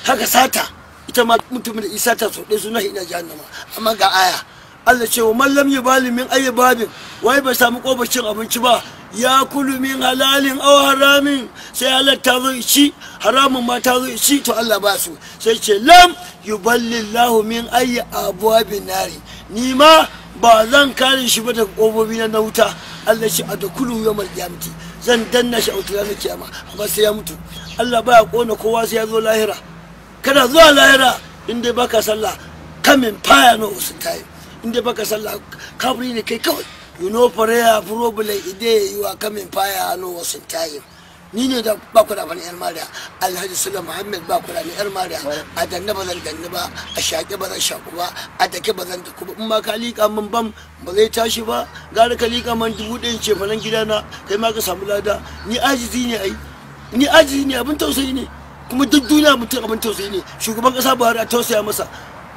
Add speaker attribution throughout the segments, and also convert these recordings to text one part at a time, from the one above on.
Speaker 1: haka sata ita ma mutumin da isa ta so dai suna ina jahannama. Amma ga aya Allah ce wa man lam yubali min ayi babin wai bai samu kofacin abinci ba ya kulu min halalin aw haramin sai Allah ta zo ci haramun ma ta zo ci to Allah ba su sai ce lam yuballillahu min ayi abwabin nari ni ma ba zan kare shi ba daga kofofi na wuta. Allah ce adkhulu yawmal qiyamati zan danna shi a wutar ranar kiyama amma sai ya mutu. Allah baya kona kowa sai ya zo lahira. Kana zuwa lahira in dai baka sallah kamin fire no usutai in dai baka sallah kabri ne kai kawai. You know prayer problem ide you are coming fire no usutai. Ni ne da ba ku da bani yar mariya Alhaji Sulaiman Muhammad ba ku da ni yar mariya a danna ba zan danna ba a shaƙe ba zan shaƙu ba a take ba zan taku ba in ma ka liƙa min bam ba zai tashi ba gara ka liƙa man 1000 ce fanan gidana kai ma ka samu lada. Ni ajizi ne ai ni ajizi ne abin tausayi ne kuma duk duniya mutum abin tausayi ne. Shugaban kasa Buhari a tausaya masa,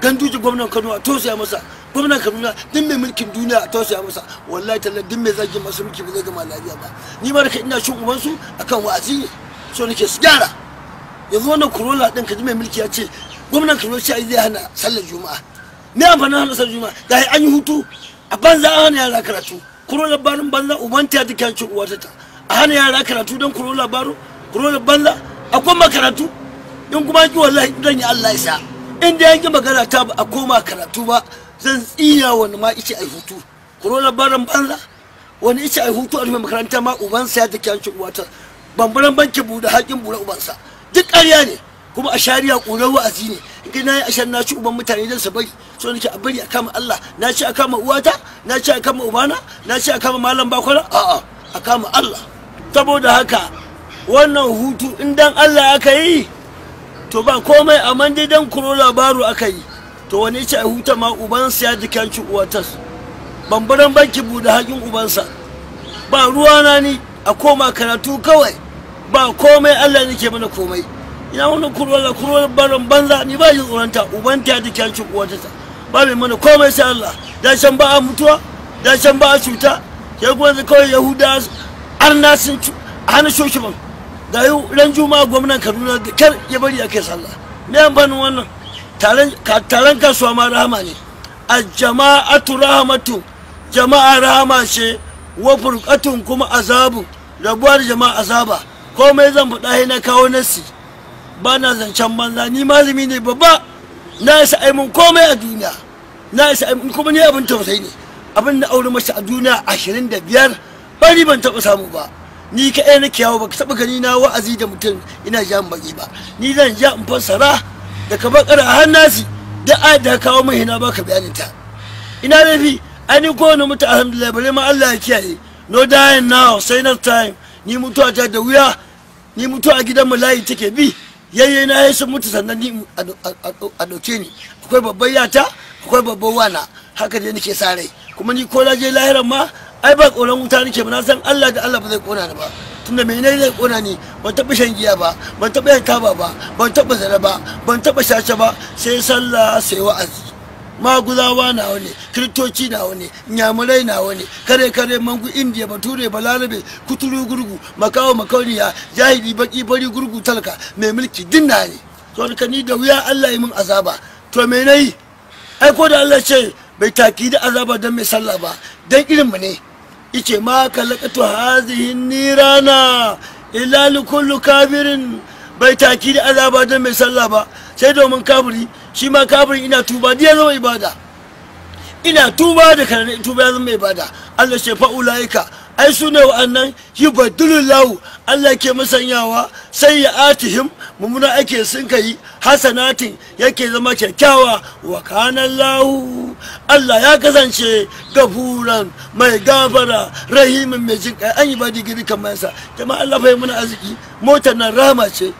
Speaker 1: Ganduje gwamnan Kano a tausaya masa, gwamnan Kaduna duk mai mulkin duniya a tausaya masa. Wallahi tallahi duk mai zagin masu mulki ba zai gama lafiya ba. Ni ma da ina shin uban su akan wa'azi ne so nake su gyara. Yanzu wannan Corolla din ka ji mai mulki ya ce gwamnan Kano sai zai hana sallar Juma'a. Me amfanin hana sallar Juma'a? Ga an yi hutu a banza an hana yara karatu. Corolla barin banza uban ta ta kyanci uwata ta. A hana yara karatu don Corolla baro, Corolla banza akwai makaratu in kuma ki wallahi dan ya Allah ya sa in da yanki magana ta a koma karatu ba zan tsiya wani ma ice ai hutu. Corolla baran banza wani ice ai hutu a rufe makaranta ma uban sa ya ta kyanci uwata bambaran banki bude hakin bura uban sa duk ƙarya ne kuma a shari'a ƙurar wa'azi ne in na yi ashan na ci uban mutane don su bari so nake a bari a kama Allah na ci a kama uwata na ci a kama ubana na ci a kama malam bakwara a'a a kama Allah. Saboda haka wannan hutu in dan Allah aka yi to ba komai amma dai dan Corolla baro aka yi to wani ce a huta ma ubansa ya jikanci uwatas bambaran banki bude hakin ubansa ba ruwa na ni a koma karatu kawai ba komai Allah nake mana komai. Ina wannan Corolla baron banza ni ba yin tsoronta ubanta ya jikanci uwatas ba mai mana komai sai Allah. Da shan ba a mutuwa da shan ba a cuta sai kuma kawai Yahuda arna sun a hana shoshiman da yau ran Juma'a gwamnan Kaduna da kar ya bari a kai sallah. Me amfanin wannan taron kasuwa ma rahama ne. A jama'atu rahmatu jama'a rahama ce wa furqatun kuma azabu rabuwar jama'a azaba. Komai zan faɗa na kawo nasi ba na zancen banza ni malami ne babba na isa ai mun komai a duniya na isa ai kuma ni abin tausayi ne abin da aure masa a duniya 25 bari ban taɓa samu ba. Ni kaɗai na kiyawo baka taɓa gani na wa'azi da mutum ina jan baki ba. Ni zan ja in fassara da ka bakara a hannasi da ayat da kawo mai hina baka bayanin ta. Ina rafi ai ni kowane mutu alhamdulillah bare ma Allah ya kiyaye. No dying now say no time. Ni mutuwa ta da wuya ni mutuwa a gidan mu layi take bi yayye na yayin sun mutu sannan ni a dauke ni. Akwai babban yata akwai babban wana haka dai nake sa rai kuma ni ko na je lahiran ma ai ba tsoron wuta nake ba na san Allah da Allah ba zai kona ni ba tunda me ne zai kona ni ban taɓa shan giya ba ban taɓa yin taba ba ban taɓa zina ba ban taɓa shace ba sai sallah sai wa'azi. Maguzawa nawa ne kiristoci nawa ne nyamurai nawa ne kare mangu indiya bature balarabe kuturu gurgu makawo makauniya jahili baki bari gurgu talaka mai mulki dinna ne to ka ni da wuya Allah yi min azaba to me nayi ai ko da Allah ce bai taki da azaba dan mai sallah ba dan irin mu ne yace ma kalaqatu hazihi nirana illa likullu kafirin bai taki da azaba dan mai sallah ba sai domin kafiri shi ma kafirin ina tuba da ya zama ibada ina tuba da kana tuba ya zama ibada. Allah ce fa ulaika ai su ne wa'annan yubaddilullahu Allah ke musanyawa sai ya atihim mummuna ake sun kai hasanatin yake zama kyakkyawa wa kana Allah ya kasance gafuran mai gafara rahimin mai jin kai an yi ba digiri kamar sa jama'a Allah bai muna arziki motar nan rahama ce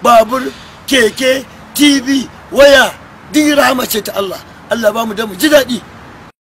Speaker 1: babur keke TV waya din rahama ce ta Allah. Allah ba mu da mu ji daɗi.